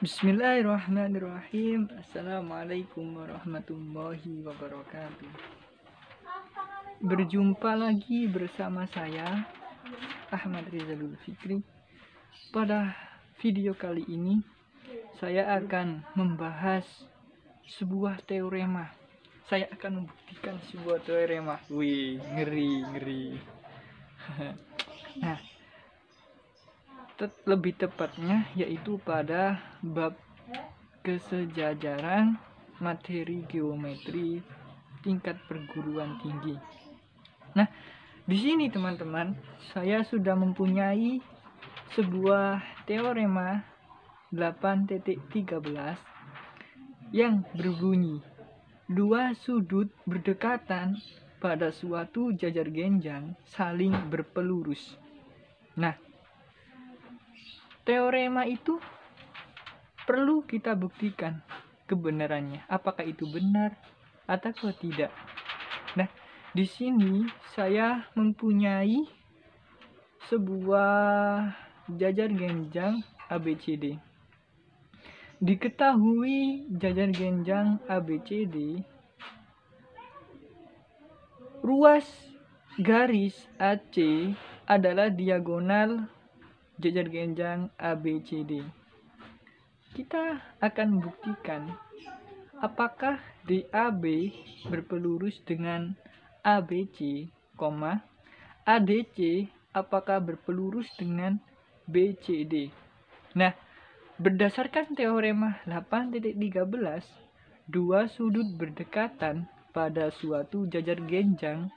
Bismillahirrahmanirrahim. Assalamualaikum warahmatullahi wabarakatuh. Berjumpa lagi bersama saya Ahmad Rizalul Fikri. Pada video kali ini saya akan membahas sebuah teorema. Saya akan membuktikan sebuah teorema. Wih, ngeri. Nah, lebih tepatnya yaitu pada bab kesejajaran materi geometri tingkat perguruan tinggi. Nah, di sini teman-teman, saya sudah mempunyai sebuah teorema 8.13 yang berbunyi dua sudut berdekatan pada suatu jajar genjang saling berpelurus. Nah, teorema itu perlu kita buktikan kebenarannya, apakah itu benar atau tidak. Nah, di sini saya mempunyai sebuah jajar genjang ABCD. Diketahui jajar genjang ABCD, ruas garis AC adalah diagonal jajar genjang ABCD. Kita akan membuktikan apakah DAB berpelurus dengan ABC, ADC apakah berpelurus dengan BCD. Nah, berdasarkan teorema 8.13, dua sudut berdekatan pada suatu jajar genjang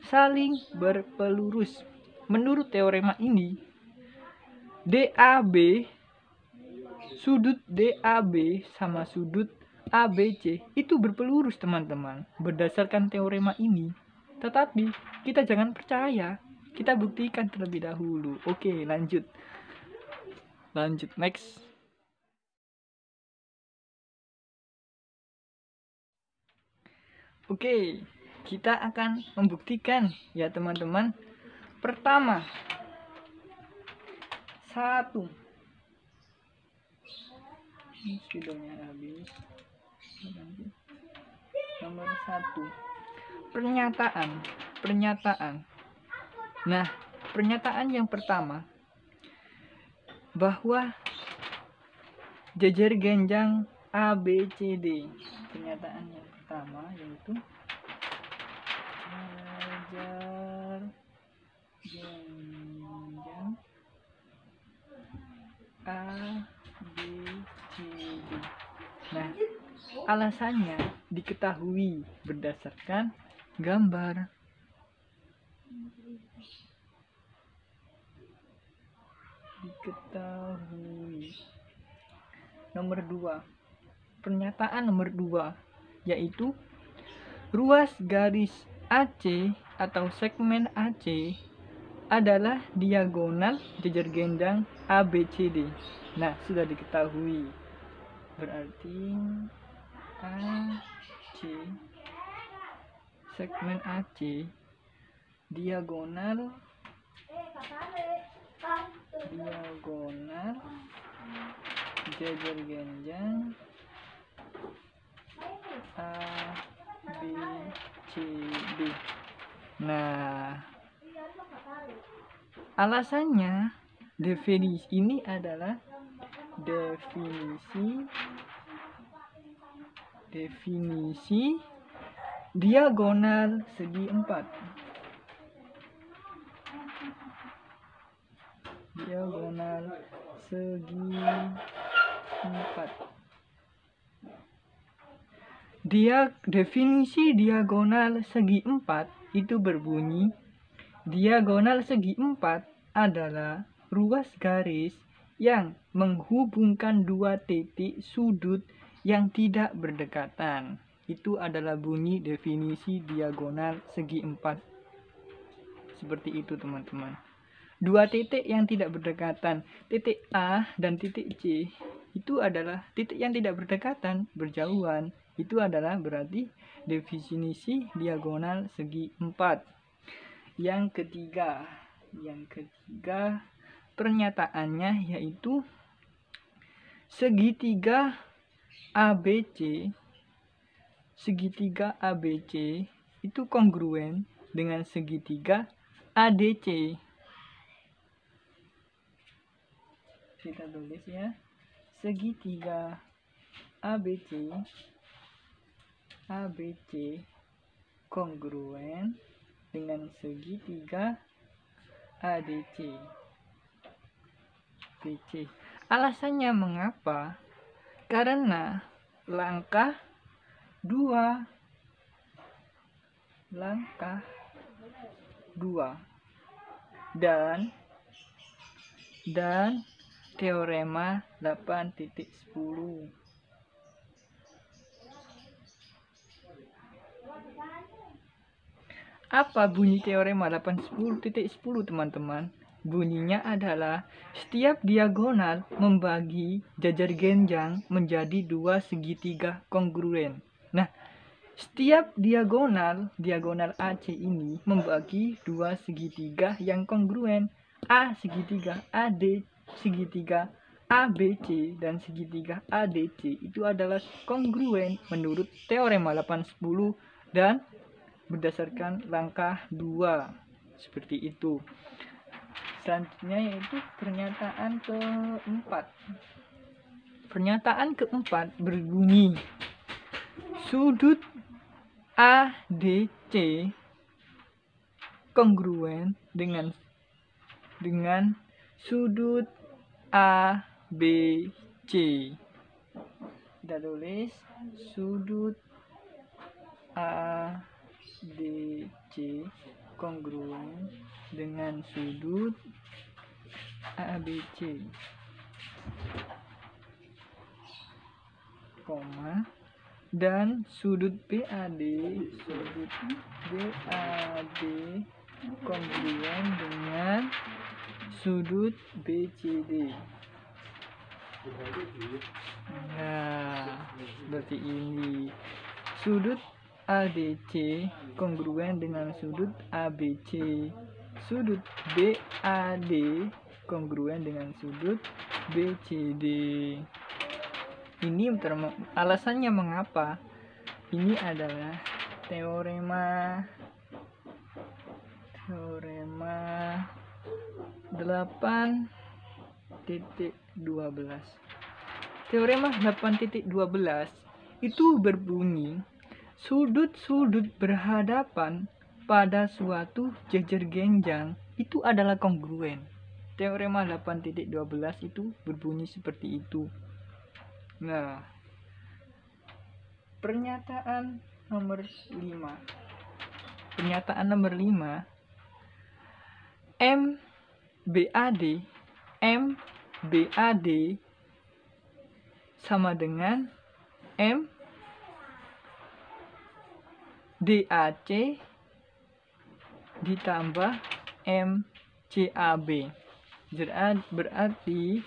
saling berpelurus. Menurut teorema ini, DAB, sudut DAB sama sudut ABC itu berpelurus teman-teman, berdasarkan teorema ini. Tetapi kita jangan percaya, kita buktikan terlebih dahulu. Oke, lanjut next. Oke, kita akan membuktikan ya teman-teman. Pertama, 1. Ini videonya habis. Nomor 1. Pernyataan. Nah, pernyataan yang pertama bahwa jajar genjang ABCD. Pernyataan yang pertama yaitu jajar genjang ABCD. Nah, alasannya diketahui berdasarkan gambar. Diketahui. Nomor 2. Pernyataan nomor 2 yaitu ruas garis AC atau segmen AC adalah diagonal jajar genjang ABCD. Nah, sudah diketahui. Berarti AC, segmen AC diagonal jajar genjang ABCD. Nah, alasannya definisi ini adalah definisi diagonal segi 4. Diagonal segi 4. Definisi diagonal segi 4 itu berbunyi, diagonal segi 4 adalah ruas garis yang menghubungkan dua titik sudut yang tidak berdekatan. Itu adalah bunyi definisi diagonal segi 4. Seperti itu teman-teman. Dua titik yang tidak berdekatan, titik A dan titik C, itu adalah titik yang tidak berdekatan, berjauhan. Itu adalah berarti definisi diagonal segi 4. Yang ketiga pernyataannya yaitu segitiga ABC itu kongruen dengan segitiga ADC. Kita tulis ya, segitiga ABC kongruen dengan segitiga ADC. Alasannya mengapa? Karena langkah 2 dan teorema 8.10. Apa bunyi teorema 8.10 teman-teman? Bunyinya adalah setiap diagonal membagi jajar genjang menjadi 2 segitiga kongruen. Nah, setiap diagonal AC ini membagi 2 segitiga yang kongruen. A segitiga AD, segitiga ABC, dan segitiga ADC itu adalah kongruen menurut teorema 8.10 dan berdasarkan langkah 2. Seperti itu. Selanjutnya yaitu pernyataan keempat. Pernyataan keempat berbunyi sudut ADC kongruen dengan sudut ABC. Kita tulis sudut ADC kongruen dengan sudut ABC, koma, dan sudut BAD kongruen dengan sudut BCD. Nah, seperti ini. Sudut ADC kongruen dengan sudut ABC. Sudut BAD kongruen dengan sudut BCD. Ini alasannya mengapa. Ini adalah teorema 8.12. Teorema 8.12 itu berbunyi sudut-sudut berhadapan pada suatu jajar genjang itu adalah kongruen. Teorema 8.12 itu berbunyi seperti itu. Nah, pernyataan nomor 5. Pernyataan nomor 5, MBAD sama dengan MDAC ditambah MCAB. Berarti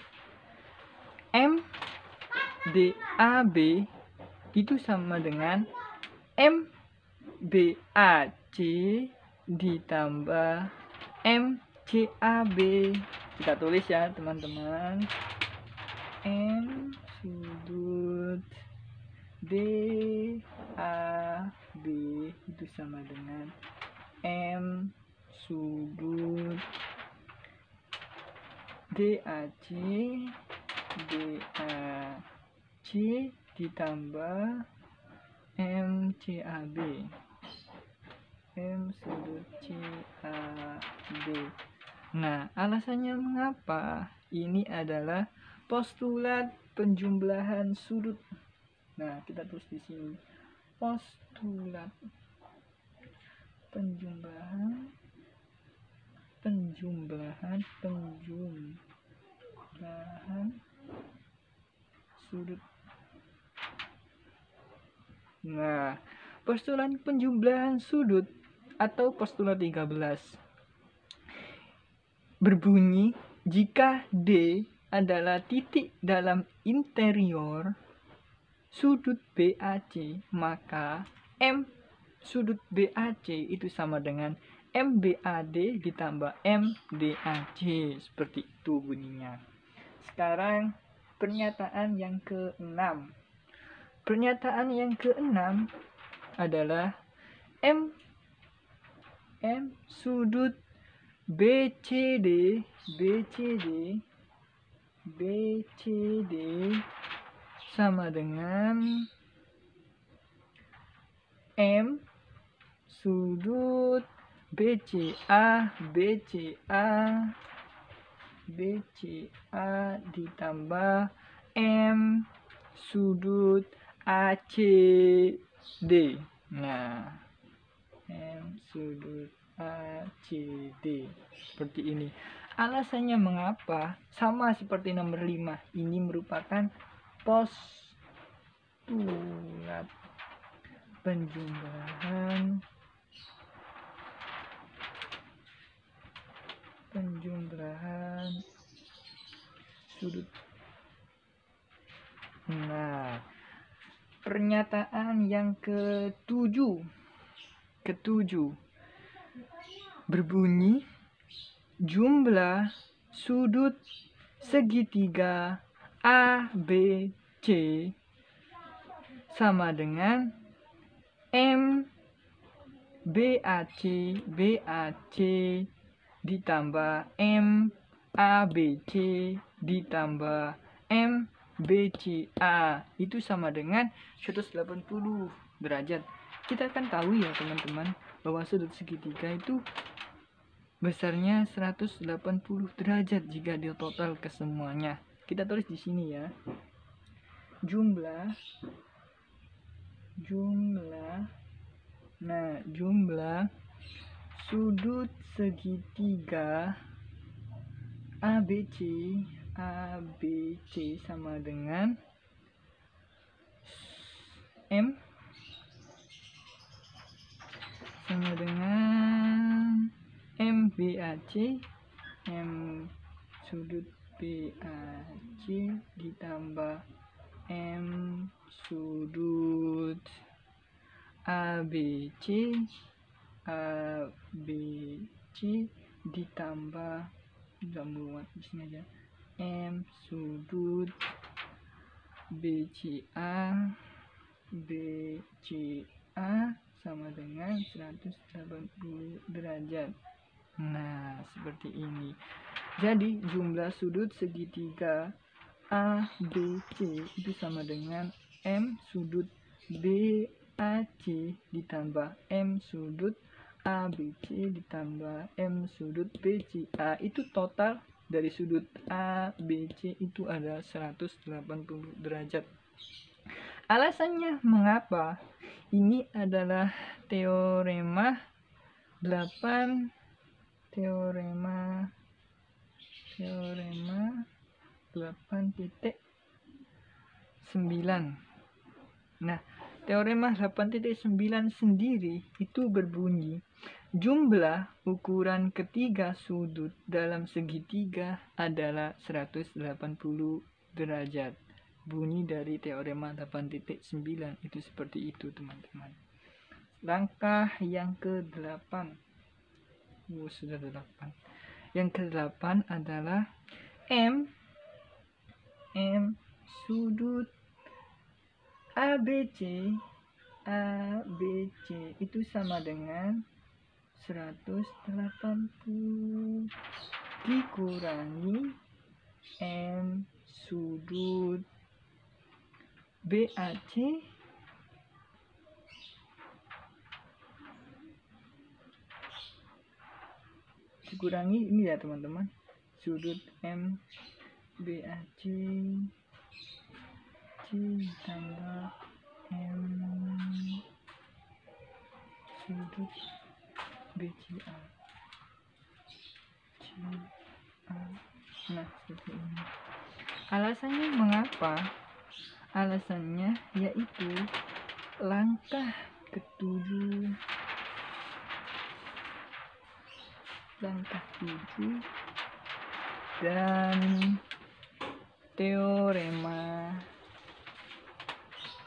MDAB itu sama dengan MBAC ditambah MCAB. Kita tulis ya teman-teman. M sudut DAB itu sama dengan M sudut DAC ditambah MCAB. M sudut CAB. Nah, alasannya mengapa? Ini adalah postulat penjumlahan sudut. Nah, kita tulis di sini. Postulat penjumlahan sudut. Nah, postulat penjumlahan sudut atau postulat 13 berbunyi jika D adalah titik dalam interior sudut BAC, maka M sudut BAC itu sama dengan MBAD ditambah MDAC. Seperti itu bunyinya. Sekarang pernyataan yang keenam. Pernyataan yang keenam adalah M sudut BCD sama dengan M sudut BCA ditambah M sudut ACD. Nah, M sudut ACD seperti ini. Alasannya mengapa? Sama seperti nomor 5. Ini merupakan postulat penjumlahan sudut. Nah, pernyataan yang ketujuh berbunyi jumlah sudut segitiga ABC sama dengan M BAC ditambah M ABC ditambah M BCA itu sama dengan 180 derajat. Kita kan tahu ya teman-teman bahwa sudut segitiga itu besarnya 180 derajat jika ditotal ke semuanya. Kita tulis di sini ya. Jumlah sudut segitiga ABC sama dengan M BAC sudut BAC ditambah M sudut ABC ditambah di sini aja M sudut BCA sama dengan 180 derajat. Nah, seperti ini. Jadi jumlah sudut segitiga ABC itu sama dengan M sudut BAC ditambah M sudut ABC ditambah M sudut BCA. Itu total dari sudut ABC itu ada 180 derajat. Alasannya mengapa? Ini adalah teorema 8 8.9. Nah, teorema 8.9 sendiri itu berbunyi jumlah ukuran ketiga sudut dalam segitiga adalah 180 derajat. Bunyi dari teorema 8.9 itu seperti itu teman-teman. Langkah yang ke-8. Sudah 8. Yang ke-8 adalah M sudut ABC itu sama dengan 180 dikurangi M sudut BAC dikurangi ini ya teman-teman, sudut M BAC ditambah M sudut BCA. Nah, seperti ini. Alasannya mengapa? Alasannya yaitu langkah ke-7 dan teorema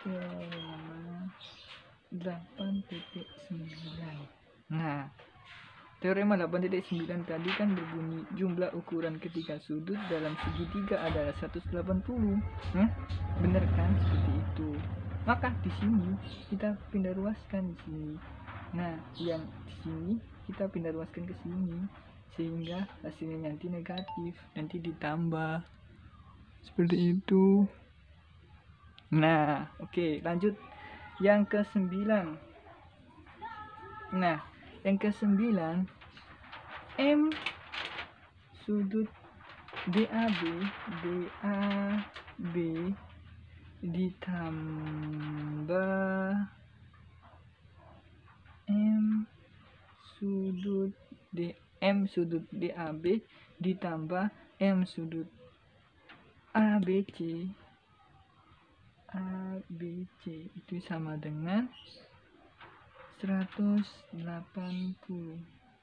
8.9. Nah, Teorema 8.9 tadi kan berbunyi jumlah ukuran ketiga sudut dalam segitiga adalah 180. Bener kan? Seperti itu. Maka di sini kita pindah ruaskan di sini. Nah, yang di sini kita pindah ruaskan ke sini sehingga hasilnya nanti negatif, nanti ditambah. Seperti itu. Nah, oke, lanjut yang ke-9. Nah, yang ke-9, M sudut DAB ditambah M sudut DAB ditambah M sudut ABC itu sama dengan 180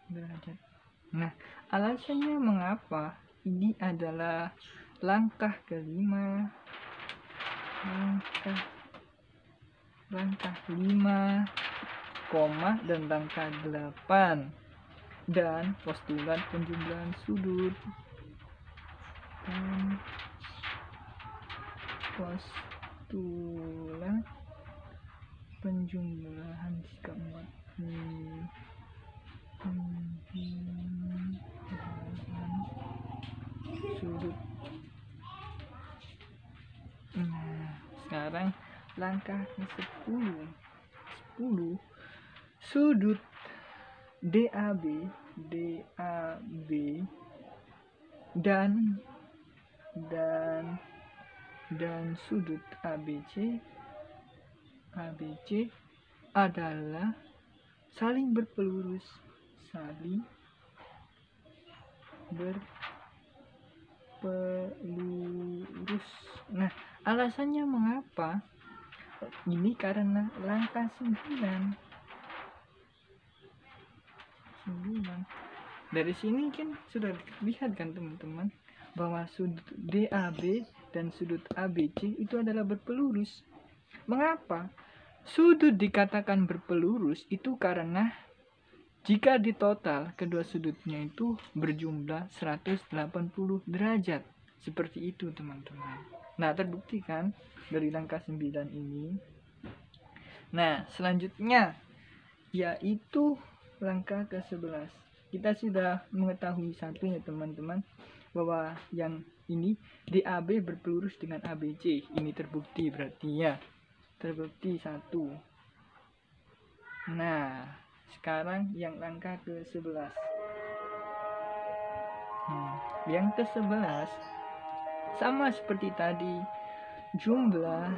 derajat. Nah, alasannya mengapa ini adalah langkah kelima, langkah 5, dan langkah 8, dan postulat penjumlahan sudut dan postulat penjumlahan sudut. Nah, sekarang langkah ke-10. Sudut DAB dan sudut ABC adalah saling berpelurus. Nah, alasannya mengapa? Ini karena langkah 9. Dari sini kan sudah lihat kan teman-teman bahwa sudut DAB dan sudut ABC itu adalah berpelurus. Mengapa sudut dikatakan berpelurus? Itu karena jika di total kedua sudutnya itu berjumlah 180 derajat. Seperti itu teman-teman. Nah, terbukti kan dari langkah 9 ini. Nah, selanjutnya yaitu langkah ke-11. Kita sudah mengetahui satu ya teman-teman, bahwa yang ini DAB berpelurus dengan ABC. Ini terbukti berarti ya. Terbukti satu. Nah, sekarang yang langkah ke-11. Yang ke-11 sama seperti tadi, jumlah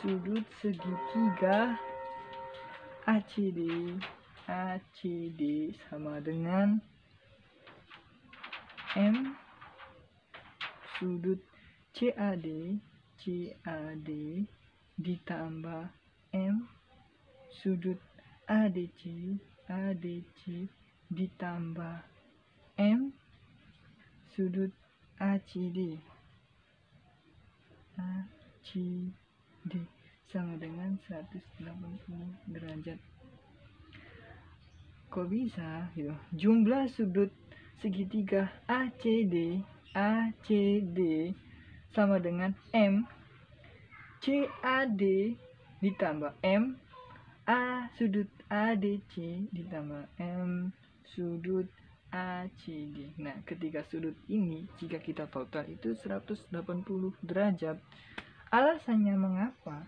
sudut segitiga ACD sama dengan M sudut CAD ditambah M sudut ADC ditambah M sudut ACD sama dengan 180 derajat. Kok bisa gitu? Jumlah sudut segitiga ACD sama dengan M CAD ditambah M A sudut ADC ditambah M sudut ACD. Nah, ketika sudut ini jika kita total itu 180 derajat. Alasannya mengapa?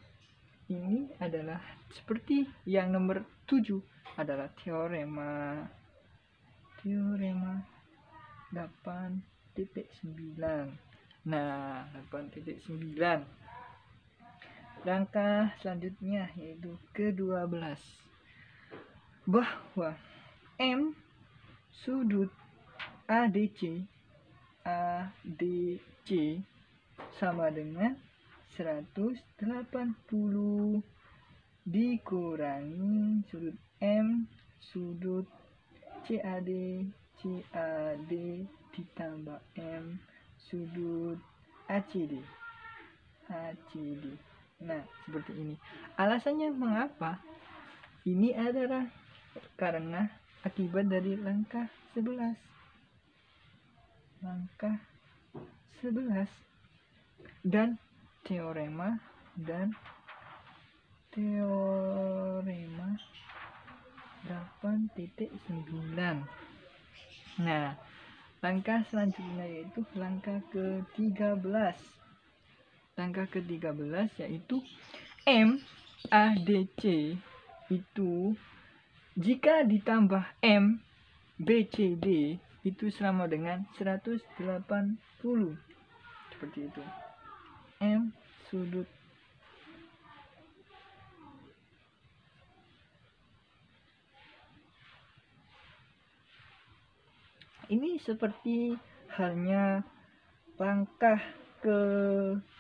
Ini adalah seperti yang nomor 7 adalah teorema 8.9. Nah, 8.9. Langkah selanjutnya yaitu ke-12, bahwa M sudut ADC sama dengan 180 dikurangi sudut M sudut CAD ditambah M sudut ACD. Nah, seperti ini. Alasannya mengapa? Ini adalah karena akibat dari langkah 11. Langkah 11 dan teorema 8.9. Nah, langkah selanjutnya yaitu langkah ke-13. Langkah ke-13 yaitu MADC itu jika ditambah MBCD itu sama dengan 180. Seperti itu. M sudut ini seperti halnya langkah ke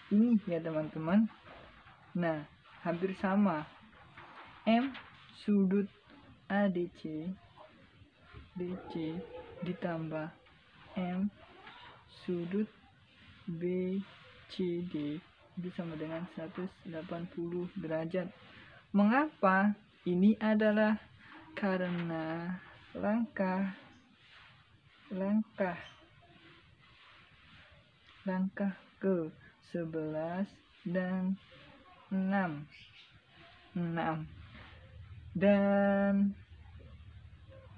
ini ya teman-teman. Nah, hampir sama. M sudut ADC DC ditambah M sudut BCD itu sama dengan 180 derajat. Mengapa? Ini adalah karena langkah ke-11 dan 6 dan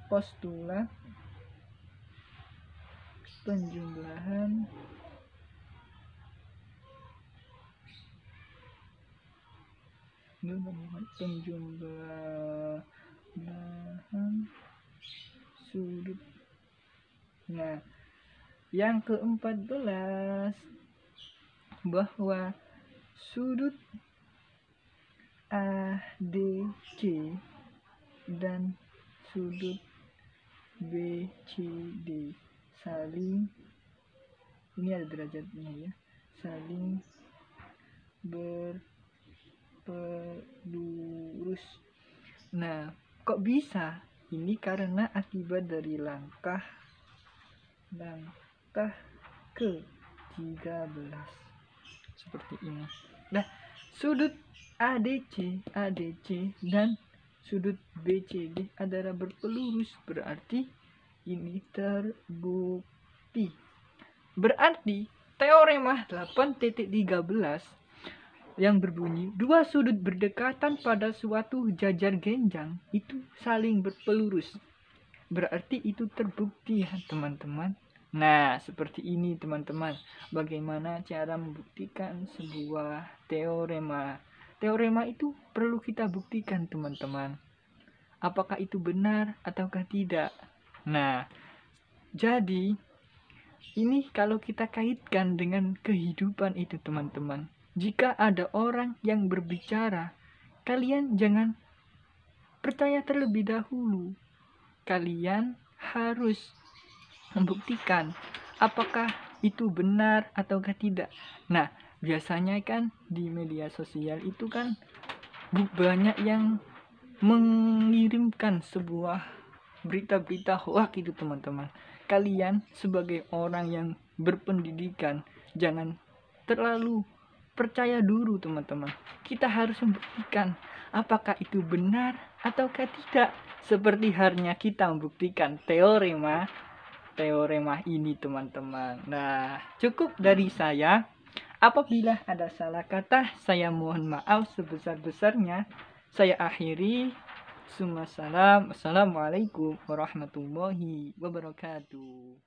postulat penjumlahan sudut. Nah, yang ke-14 bahwa sudut ADC dan sudut BCD saling, ini ada derajatnya ya, saling berpelurus. Nah, kok bisa? Ini karena akibat dari langkah ke-13 seperti ini. Nah, sudut ADC dan sudut BCD adalah berpelurus, berarti ini terbukti. Berarti teorema 8.13 yang berbunyi dua sudut berdekatan pada suatu jajar genjang itu saling berpelurus, berarti itu terbukti ya teman-teman. Nah, seperti ini teman-teman, bagaimana cara membuktikan sebuah teorema. Teorema itu perlu kita buktikan teman-teman, apakah itu benar ataukah tidak. Nah, jadi ini kalau kita kaitkan dengan kehidupan itu teman-teman, jika ada orang yang berbicara, kalian jangan percaya terlebih dahulu. Kalian harus membuktikan apakah itu benar ataukah tidak. Nah, biasanya kan di media sosial itu kan banyak yang mengirimkan sebuah berita-berita hoax itu teman-teman. Kalian sebagai orang yang berpendidikan jangan terlalu percaya dulu teman-teman. Kita harus membuktikan apakah itu benar ataukah tidak, seperti halnya kita membuktikan teorema ini teman-teman. Nah, cukup dari saya. Apabila ada salah kata, saya mohon maaf sebesar-besarnya. Saya akhiri. Assalamualaikum warahmatullahi wabarakatuh.